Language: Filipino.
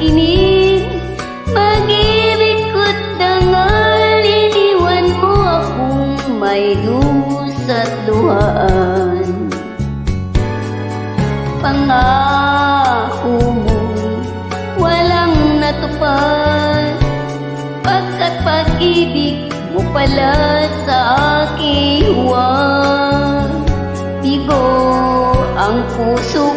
inin, mag-ibig ko't dangal, iniwan mo akong may dusa't luhaan. Pangako mo walang natupad, pagkat pag-ibig mo pala sa aking huwag. Bigo ang puso